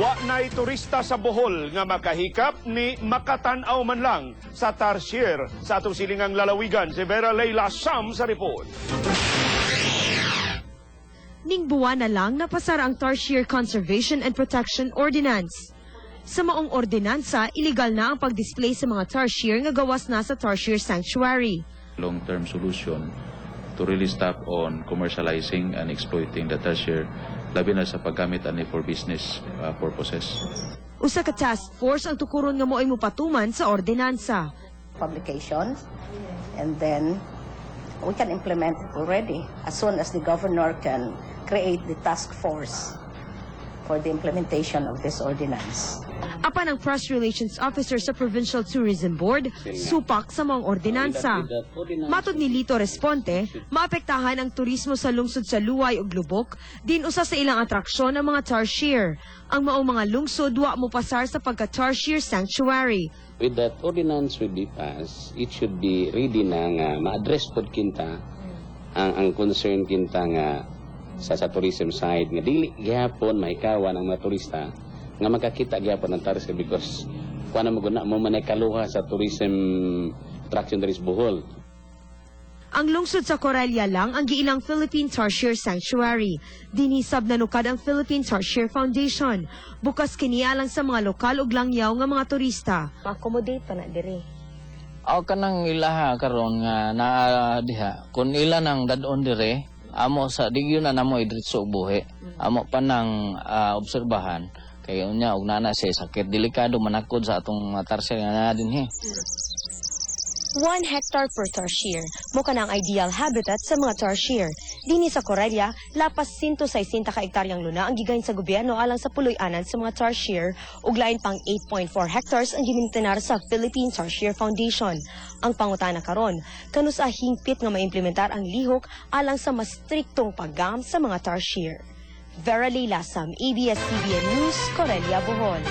Wa na'y turista sa Bohol nga makahikap ni makatan-aw man lang sa tarsier sa atong silingang lalawigan. Si Vera Leila Sam sa report. Ning buwan na lang napasara ang Tarsier Conservation and Protection Ordinance. Sa maong ordinansa, illegal na ang pag-display sa mga tarsier nga gawas na sa Tarsier Sanctuary. Long-term solution to really stop on commercializing and exploiting the tarsier, labi na sa paggamit ani for business purposes. Usa ka task force ang tukuron nga mo'y mupatuman sa ordinansa. Publications, and then we can implement it already as soon as the governor can create the task force for the implementation of this ordinance. Apan ang Press Relations Officer sa Provincial Tourism Board, supak sa mga ordinansa. Matod ni Lito Responte, maapektahan ang turismo sa lungsod sa Luway ug Lubok, din usa sa ilang atraksyon ang mga tarsier. Ang maong mga lungsod wa mo pasar sa pagka-tarsier sanctuary. With that ordinance will be passed, it should be ready na nga ma-address pod kinta ang concern kinta nga sa tourism side nga dili gyapon mahikawan ang mga turista nga makakita gyapon ng tarsier because kuan na maguna mo manay kaluha sa tourism attraction diri sa Bohol. Ang lungsod sa Corelia lang ang giilang Philippine Tarsier Sanctuary. Dinisab na nukad ang Philippine Tarsier Foundation. Bukas kiniya lang sa mga lokal ug langyaw nga mga turista. Ma-accommodate pa na diri. Aw kanang ilaha karon nga naa diha kun ila nang dadon dire amo sa digyo na namo idritso buhi amo pa nang obserbahan kay unya og nana siya sakit delikado manakod sa atong tarsier nga na dinhi. 1 hectare per tarsier mo ka ang ideal habitat sa mga tarsier. Dini sa Corelia, lapas 160 ka hektaryang luna ang gigayon sa gobyerno alang sa puloy-anan sa mga tarsier ug lain pang 8.4 hectares ang gimintenar sa Philippine Tarsier Foundation. Ang pangutana karon, kanus hingpit nga maimplementar ang lihok alang sa mas striktong paggam sa mga tarsier. Vera Leila Sam, ABS-CBN News, Corelia, Bohol.